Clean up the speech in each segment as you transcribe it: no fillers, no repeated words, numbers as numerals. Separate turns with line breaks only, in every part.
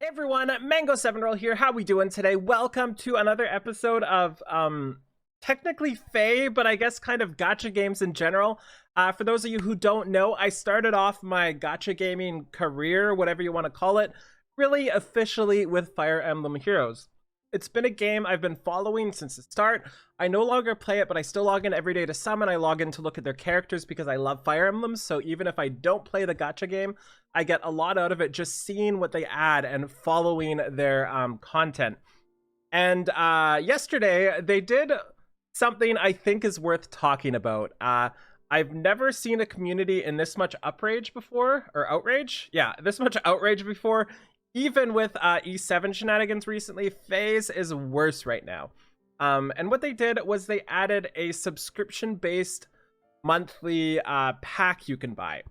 Hey everyone, Mango7Roll here. How we doing today? Welcome to another episode of technically Fae, but I guess kind of gacha games in general. For those of you who don't know, I started off my gacha gaming career, whatever you want to call it, really officially with Fire Emblem Heroes. It's been a game I've been following since the start. I no longer play it, but I still log in every day to summon. I log in to look at their characters because I love Fire Emblems, so even if I don't play the gacha game, I get a lot out of it just seeing what they add and following their content. And yesterday, they did something I think is worth talking about. I've never seen a community in this much outrage before, or outrage? Yeah, this much outrage before. Even with E7 shenanigans recently, FaZe is worse right now. And what they did was they added a subscription-based monthly pack you can buy.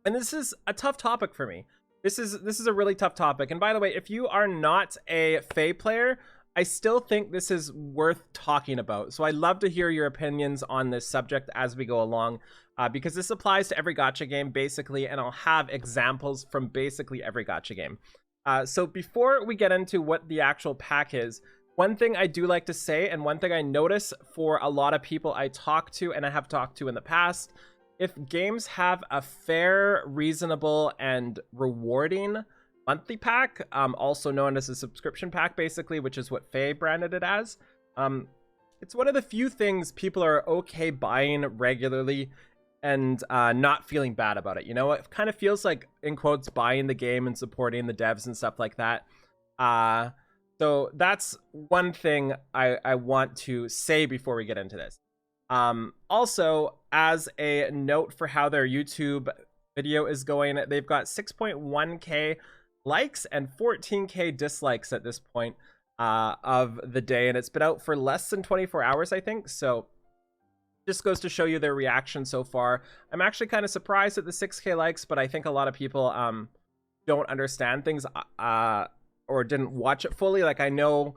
And this is a tough topic for me. This is a really tough topic. And by the way, if you are not a Fae player, I still think this is worth talking about. So I'd love to hear your opinions on this subject as we go along, because this applies to every gacha game basically, and I'll have examples from basically every gacha game. So before we get into what the actual pack is, one thing I do like to say, and one thing I notice for a lot of people I talk to and I have talked to in the past, if games have a fair, reasonable, and rewarding monthly pack, also known as a subscription pack basically, which is what Faye branded it as, it's one of the few things people are okay buying regularly and not feeling bad about it. You know, it kind of feels like, in quotes, buying the game and supporting the devs and stuff like that. So that's one thing I want to say before we get into this. Also, as a note for how their YouTube video is going, they've got 6.1k likes and 14k dislikes at this point of the day, and it's been out for less than 24 hours, I think. So just goes to show you their reaction so far. I'm actually kind of surprised at the 6k likes, but I think a lot of people don't understand things or didn't watch it fully. Like, I know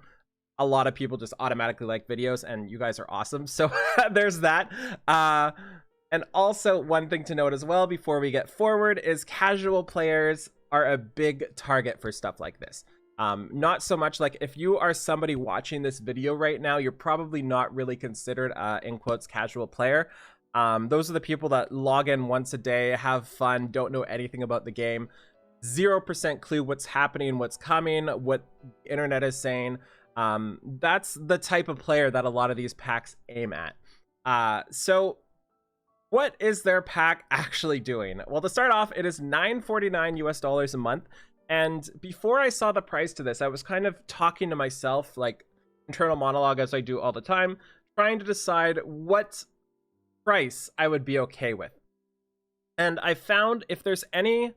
a lot of people just automatically like videos, and you guys are awesome, so there's that. And also, one thing to note as well before we get forward is casual players are a big target for stuff like this. Not so much like if you are somebody watching this video right now, you're probably not really considered in quotes casual player. Those are the people that log in once a day, have fun, don't know anything about the game, 0% clue what's happening, what's coming, what the internet is saying. That's the type of player that a lot of these packs aim at. So what is their pack actually doing? Well, to start off, it is $9.49 US a month. And before I saw the price to this, I was kind of talking to myself, like internal monologue as I do all the time, trying to decide what price I would be okay with. And I found if there's any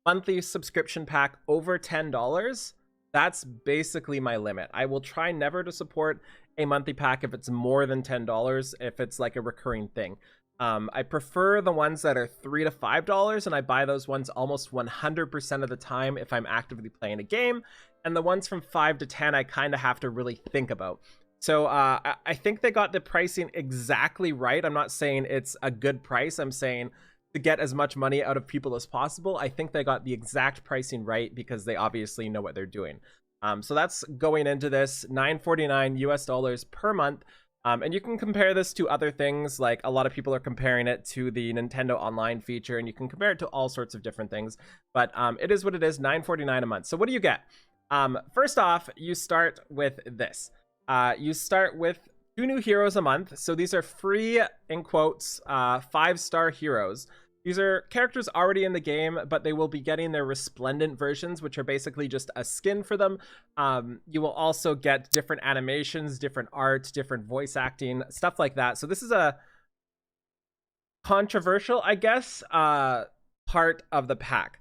monthly subscription pack over $10, that's basically my limit. I will try never to support a monthly pack if it's more than $10, if it's like a recurring thing. I prefer the ones that are $3 to $5, and I buy those ones almost 100% of the time if I'm actively playing a game. And the ones from 5 to 10, I kind of have to really think about. So I think they got the pricing exactly right. I'm not saying it's a good price. I'm saying to get as much money out of people as possible. I think they got the exact pricing right because they obviously know what they're doing. So that's going into this $9.49 US per month. And you can compare this to other things, like a lot of people are comparing it to the Nintendo Online feature, and you can compare it to all sorts of different things. But it is what it is, $9.49 a month. So what do you get? First off, you start with this. You start with 2 new heroes a month. So these are free, in quotes, 5-star heroes. These are characters already in the game, but they will be getting their resplendent versions, which are basically just a skin for them. You will also get different animations, different art, different voice acting, stuff like that. So this is a controversial, I guess, part of the pack.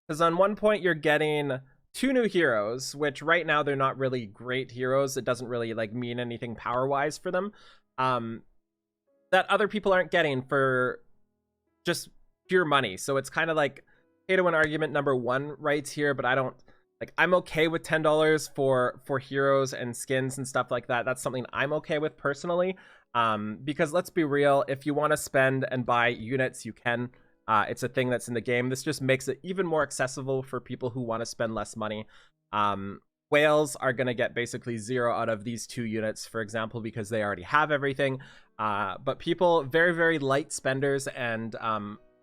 Because on one point, you're getting 2 new heroes, which right now they're not really great heroes. It doesn't really like mean anything power-wise for them. That other people aren't getting for just pure money. So it's kind of like pay to win argument number 1 right here, but I don't like, I'm okay with $10 for heroes and skins and stuff like that. That's something I'm okay with personally, because let's be real, if you want to spend and buy units, you can. It's a thing that's in the game. This just makes it even more accessible for people who want to spend less money. Whales are going to get basically 0 out of these 2 units, for example, because they already have everything. But people, very, very light spenders, and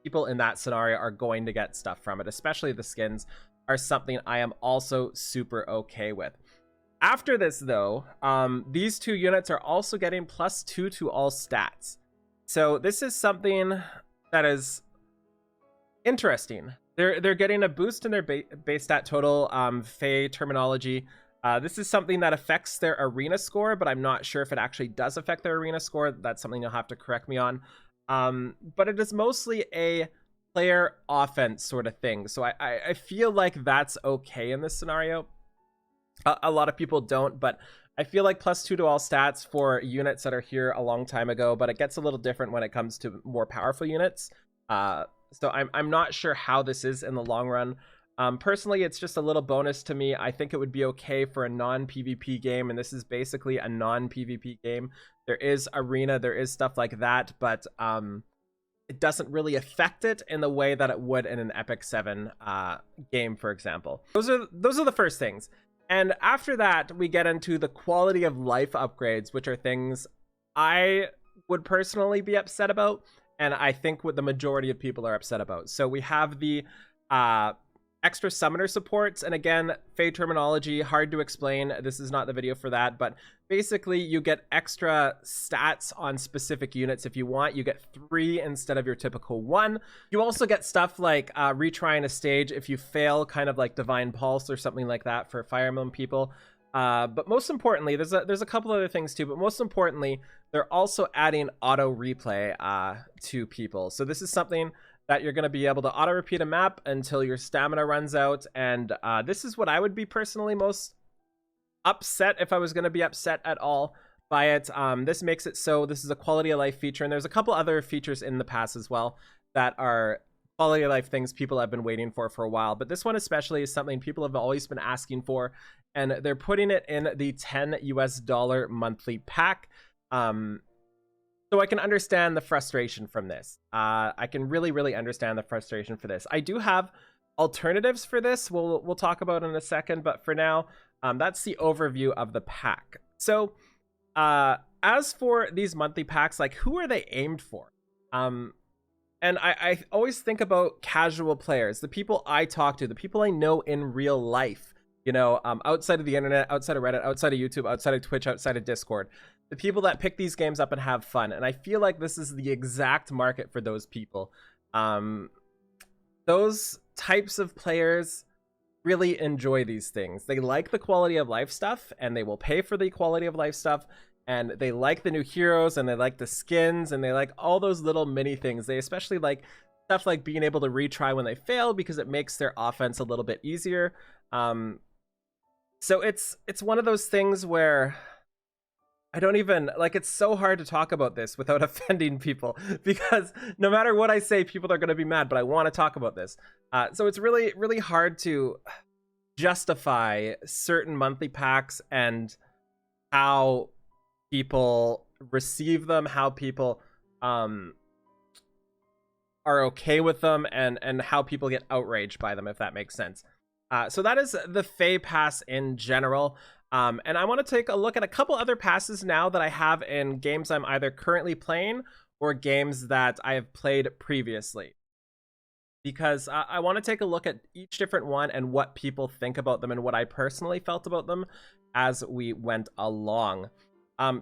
people in that scenario are going to get stuff from it, especially the skins are something I am also super okay with. After this, though, these 2 units are also getting +2 to all stats. So this is something that is interesting. They're getting a boost in their base stat total, Fey terminology. This is something that affects their arena score, but I'm not sure if it actually does affect their arena score. That's something you'll have to correct me on. But it is mostly a player offense sort of thing. So I feel like that's okay in this scenario. A lot of people don't, but I feel like +2 to all stats for units that are here a long time ago, but it gets a little different when it comes to more powerful units. So I'm not sure how this is in the long run. Personally, it's just a little bonus to me. I think it would be okay for a non-PvP game, and this is basically a non-PvP game. There is arena, there is stuff like that, but it doesn't really affect it in the way that it would in an Epic 7 game, for example. Those are the first things. And after that, we get into the quality of life upgrades, which are things I would personally be upset about, and I think what the majority of people are upset about. So we have the extra summoner supports, and again, Fey terminology, hard to explain. This is not the video for that, but basically you get extra stats on specific units if you want. You get 3 instead of your typical 1. You also get stuff like retrying a stage if you fail, kind of like Divine Pulse or something like that for Fire Emblem people. But most importantly, there's a couple other things too, but most importantly, they're also adding auto replay to people. So this is something that you're going to be able to auto repeat a map until your stamina runs out. And this is what I would be personally most upset if I was going to be upset at all by it. This makes it so this is a quality of life feature, and there's a couple other features in the past as well that are quality of life things people have been waiting for a while, but this one especially is something people have always been asking for, and they're putting it in the $10 US monthly pack. So I can understand the frustration from this. I can really understand the frustration for this. I do have alternatives for this we'll talk about in a second, but for now, that's the overview of the pack. So as for these monthly packs, like, who are they aimed for? And I always think about casual players, the people I talk to, the people I know in real life, you know, outside of the internet, outside of Reddit, outside of YouTube, outside of Twitch, outside of Discord, the people that pick these games up and have fun. And I feel like this is the exact market for those people. Those types of players really enjoy these things. They like the quality of life stuff, and they will pay for the quality of life stuff. And they like the new heroes, and they like the skins, and they like all those little mini things. They especially like stuff like being able to retry when they fail, because it makes their offense a little bit easier. So it's one of those things where I don't even, like, it's so hard to talk about this without offending people, because no matter what I say, people are going to be mad, but I want to talk about this. So it's really hard to justify certain monthly packs and how people receive them, how people are okay with them, and how people get outraged by them, if that makes sense. So that is the Fey Pass in general. And I want to take a look at a couple other passes now that I have in games I'm either currently playing or games that I have played previously, because I want to take a look at each different one and what people think about them and what I personally felt about them as we went along.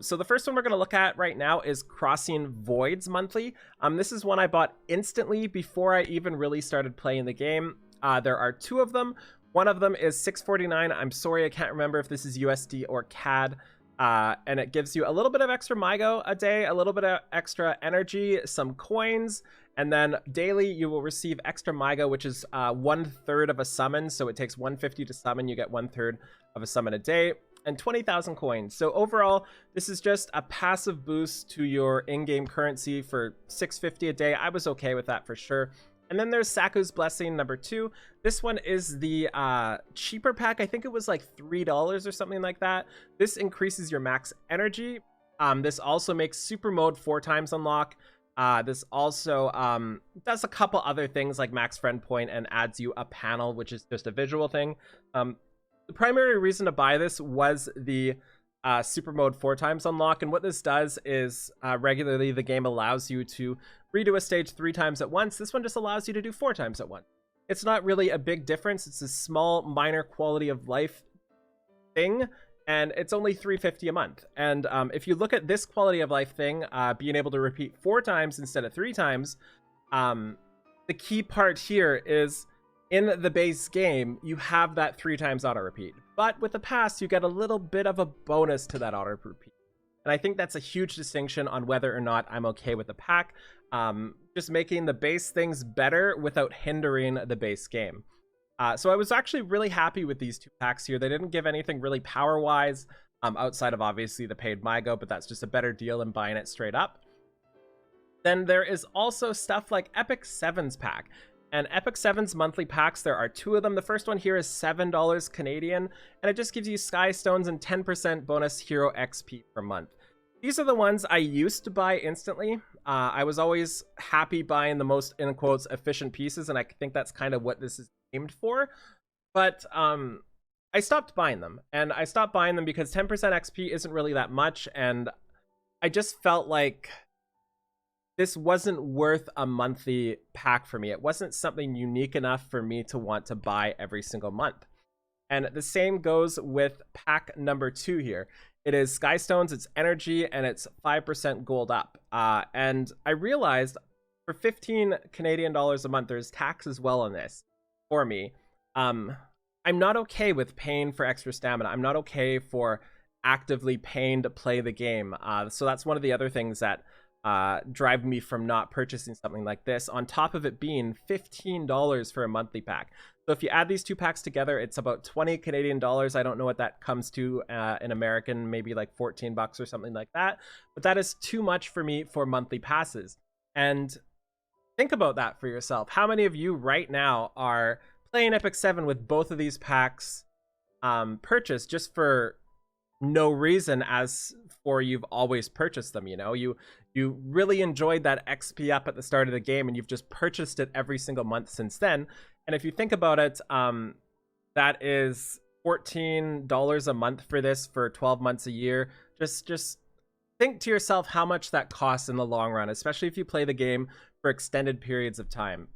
So the first one we're going to look at right now is Crossing Voids monthly. This is one I bought instantly before I even really started playing the game. There are 2 of them. One of them is $6.49. I'm sorry, I can't remember if this is USD or CAD. And it gives you a little bit of extra MIGO a day, a little bit of extra energy, some coins, and then daily you will receive extra MIGO, which is 1/3 of a summon. So it takes 150 to summon. You get 1/3 of a summon a day, and 20,000 coins. So overall, this is just a passive boost to your in-game currency for $6.50 a day. I was okay with that for sure. And then there's Saku's Blessing number 2. This one is the cheaper pack. I think it was like $3 or something like that. This increases your max energy. This also makes super mode 4 times unlock. This also does a couple other things like max friend point and adds you a panel, which is just a visual thing. The primary reason to buy this was the super mode 4 times unlock, and what this does is regularly the game allows you to redo a stage 3 times at once. This one just allows you to do 4 times at once. It's not really a big difference. It's a small minor quality of life thing, and it's only $3.50 a month. And if you look at this quality of life thing, being able to repeat 4 times instead of 3 times, the key part here is in the base game, you have that 3 times auto repeat. But with the pass, you get a little bit of a bonus to that auto repeat. And I think that's a huge distinction on whether or not I'm okay with the pack. Just making the base things better without hindering the base game. So I was actually really happy with these 2 packs here. They didn't give anything really power-wise, outside of obviously the paid MyGo, but that's just a better deal than buying it straight up. Then there is also stuff like Epic 7's pack. And Epic 7's monthly packs, there are 2 of them. The first one here is $7 Canadian, and it just gives you Sky Stones and 10% bonus hero XP per month. These are the ones I used to buy instantly. I was always happy buying the most, in quotes, efficient pieces, and I think that's kind of what this is aimed for. But I stopped buying them, and I stopped buying them because 10% XP isn't really that much, and I just felt like this wasn't worth a monthly pack for me. It wasn't something unique enough for me to want to buy every single month. And the same goes with pack number 2 here. It is Sky Stones, it's energy, and it's 5% gold up. And I realized for 15 Canadian dollars a month, there's tax as well on this for me. I'm not okay with paying for extra stamina. I'm not okay for actively paying to play the game. So that's one of the other things that drive me from not purchasing something like this, on top of it being $15 for a monthly pack. So if you add these 2 packs together, it's about 20 Canadian dollars. I don't know what that comes to in American, maybe like 14 bucks or something like that, but that is too much for me for monthly passes. And think about that for yourself. How many of you right now are playing Epic 7 with both of these packs purchased just for no reason, as for you've always purchased them? You know, you really enjoyed that XP up at the start of the game, and you've just purchased it every single month since then. And if you think about it, that is $14 a month for this for 12 months a year. Just think to yourself how much that costs in the long run, especially if you play the game for extended periods of time.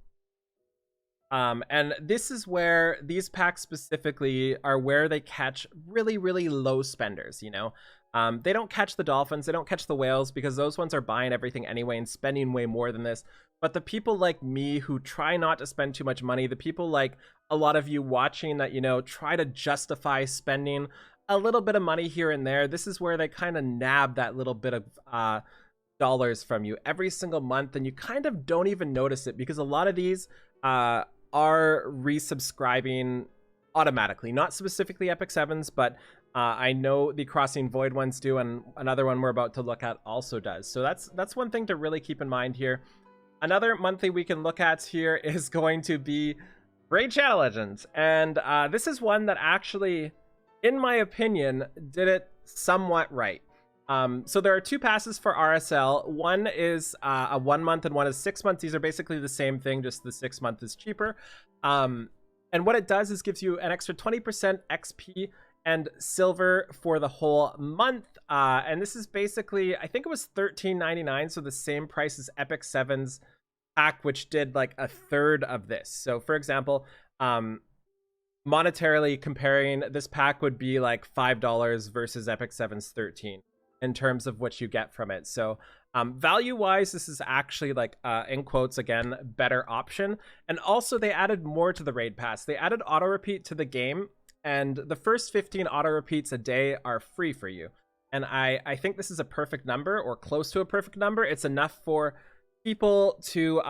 And this is where these packs specifically are where they catch really, really low spenders, you know? They don't catch the dolphins, they don't catch the whales, because those ones are buying everything anyway and spending way more than this. But the people like me who try not to spend too much money, the people like a lot of you watching that, you know, try to justify spending a little bit of money here and there, this is where they kind of nab that little bit of dollars from you every single month, and you kind of don't even notice it, because a lot of these are resubscribing automatically. Not specifically Epic 7's, but I know the Crossing Void ones do, and another one we're about to look at also does. So that's one thing to really keep in mind here. Another monthly we can look at here is going to be Raid Shadow Legends. And this is one that actually, in my opinion, did it somewhat right. So there are 2 passes for RSL. One is a 1 month and one is 6 months. These are basically the same thing, just the 6 month is cheaper. And what it does is gives you an extra 20% XP and silver for the whole month. And this is basically, I think it was $13.99, so the same price as Epic 7's pack, which did like a third of this. So for example, monetarily comparing, this pack would be like $5 versus Epic 7's $13 in terms of what you get from it. So value wise, this is actually like in quotes again, better option. And also they added more to the raid pass. They added auto repeat to the game, and the first 15 auto repeats a day are free for you. And I think this is a perfect number, or close to a perfect number. It's enough for people to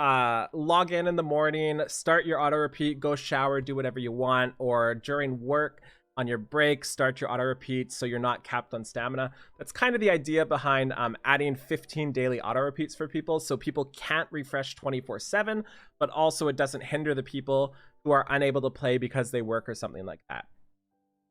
log in the morning, start your auto repeat, go shower, do whatever you want, or during work on your break, start your auto repeat so you're not capped on stamina. That's kind of the idea behind adding 15 daily auto repeats for people, so people can't refresh 24/7, but also it doesn't hinder the people who are unable to play because they work or something like that.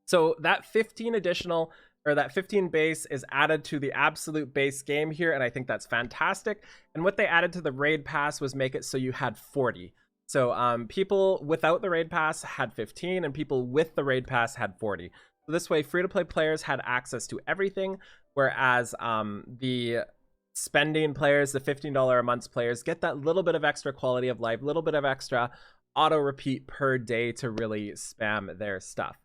So that 15 additional, or that 15 base is added to the absolute base game here, and I think that's fantastic. And what they added to the raid pass was make it so you had 40. So people without the raid pass had 15, and people with the raid pass had 40. So this way, free-to-play players had access to everything, whereas the spending players, the $15 a month players, get that little bit of extra quality of life, little bit of extra auto repeat per day to really spam their stuff.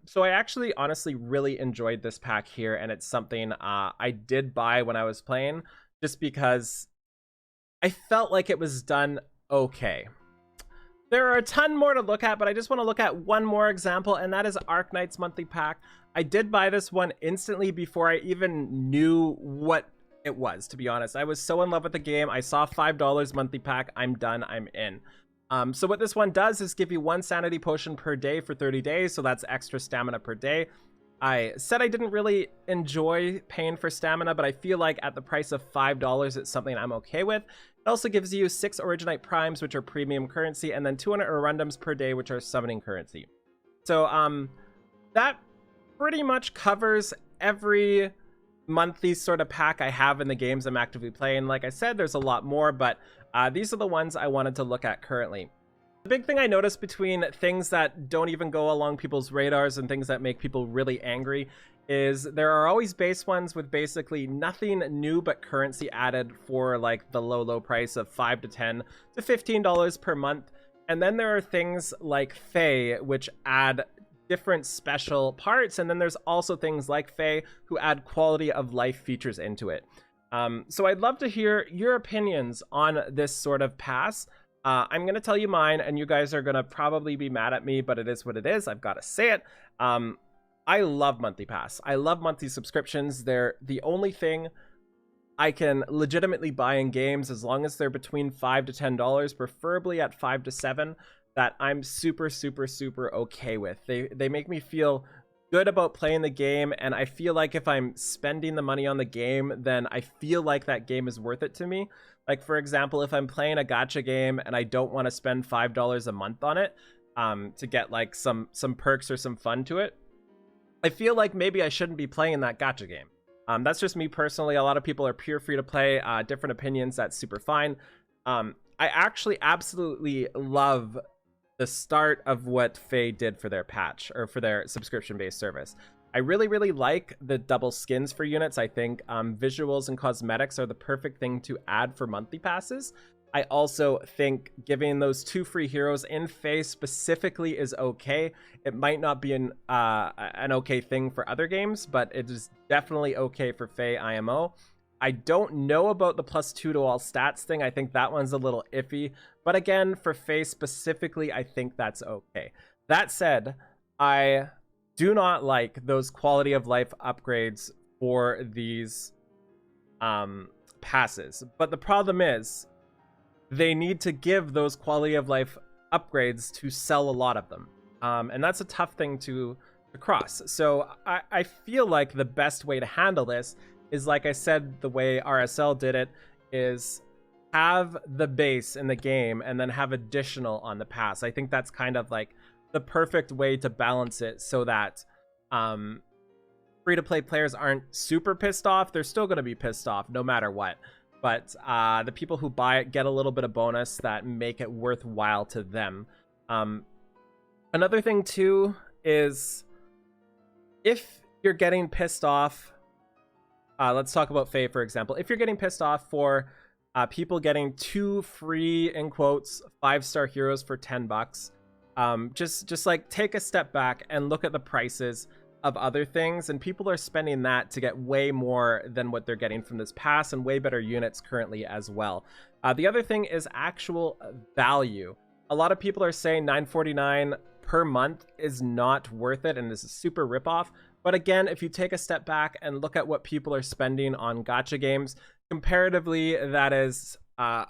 So I actually honestly really enjoyed this pack here, and it's something I did buy when I was playing just because I felt like it was done okay. There are a ton more to look at, but I just want to look at one more example, and that is Arknight's monthly pack. I did buy this one instantly before I even knew what it was, to be honest. I was so in love with the game. I saw $5 monthly pack. I'm done. I'm in. So what this one does is give you 1 sanity potion per day for 30 days. So that's extra stamina per day. I said I didn't really enjoy paying for stamina, but I feel like at the price of $5, it's something I'm okay with. It also gives you 6 Originite Primes, which are premium currency, and then 200 Arundums per day, which are summoning currency. So that pretty much covers every monthly sort of pack I have in the games I'm actively playing. Like I said, there's a lot more, but these are the ones I wanted to look at currently. The big thing I noticed between things that don't even go along people's radars and things that make people really angry is there are always base ones with basically nothing new but currency added for like the low price of $5 to $10 to $15 per month. And then there are things like Fae, which add different special parts, and then there's also things like Fae who add quality of life features into it. So I'd love to hear your opinions on this sort of pass. I'm going to tell you mine, and you guys are going to probably be mad at me, but it is what it is. I've got to say it. I love monthly pass. I love monthly subscriptions. They're the only thing I can legitimately buy in games as long as they're between $5 to $10, preferably at $5 to $7, that I'm super okay with. They make me feel good about playing the game, and I feel like if I'm spending the money on the game, then I feel like that game is worth it to me. Like, for example, if I'm playing a gacha game and I don't want to spend $5 a month on it to get like some perks or some fun to it, I feel like maybe I shouldn't be playing that gacha game. That's just me personally. A lot of people are pure free to play, different opinions. That's super fine. I actually absolutely love the start of what Fae did for their patch, or for their subscription-based service. I really like the double skins for units. I think visuals and cosmetics are the perfect thing to add for monthly passes. I also think giving those 2 free heroes in Fae specifically is okay. It might not be an okay thing for other games, but it is definitely okay for Fae IMO. I don't know about the +2 to all stats thing. I think that one's a little iffy. But again, for Fae specifically, I think that's okay. That said, I do not like those quality of life upgrades for these passes. But the problem is, they need to give those quality of life upgrades to sell a lot of them. And that's a tough thing to cross. So I feel like the best way to handle this is, like I said, the way RSL did it, is have the base in the game and then have additional on the pass. I think that's kind of like the perfect way to balance it, so that free-to-play players aren't super pissed off. They're still going to be pissed off no matter what. But the people who buy it get a little bit of bonus that make it worthwhile to them. Another thing, too, is if you're getting pissed off... let's talk about Fae, for example. If you're getting pissed off for people getting 2 free, in quotes, 5-star heroes for $10, just like take a step back and look at the prices of other things, and people are spending that to get way more than what they're getting from this pass, and way better units currently as well. The other thing is actual value. A lot of people are saying $9.49 per month is not worth it, and this is a super ripoff. But again, if you take a step back and look at what people are spending on gacha games, comparatively, that is an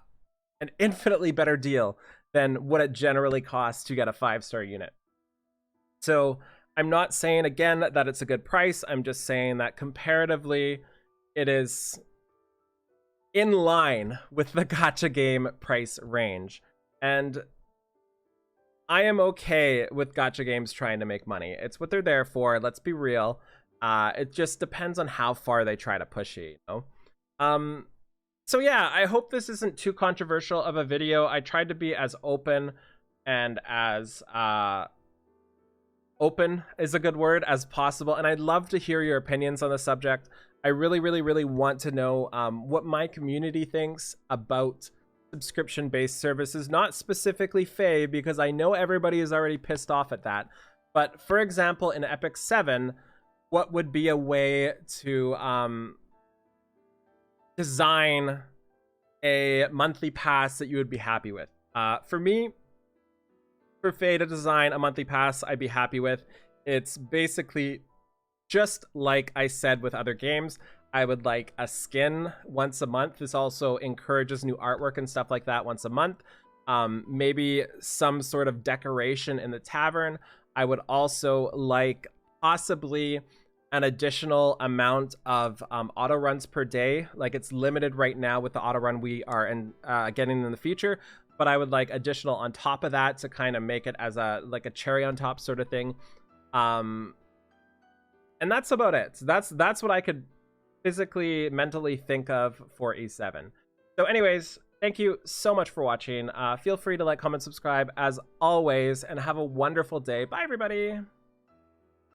infinitely better deal than what it generally costs to get a 5-star unit. So I'm not saying, again, that it's a good price. I'm just saying that comparatively, it is in line with the gacha game price range. And I am okay with gacha games trying to make money. It's what they're there for. Let's be real. It just depends on how far they try to push you, you know? So yeah, I hope this isn't too controversial of a video. I tried to be as open and as open is a good word as possible, and I'd love to hear your opinions on the subject. I really want to know what my community thinks about subscription-based services, not specifically Faye, because I know everybody is already pissed off at that. But for example, in Epic 7, what would be a way to design a monthly pass that you would be happy with? For me, for Faye to design a monthly pass I'd be happy with, it's basically just like I said with other games. I would like a skin once a month. This also encourages new artwork and stuff like that once a month. Maybe some sort of decoration in the tavern. I would also like possibly an additional amount of auto runs per day. Like, it's limited right now with the auto run we are getting in the future, but I would like additional on top of that to kind of make it as a cherry on top sort of thing. And that's about it. That's what I could physically, mentally think of for E7. So anyways, thank you so much for watching. Feel free to like, comment, subscribe as always, and have a wonderful day. Bye, everybody.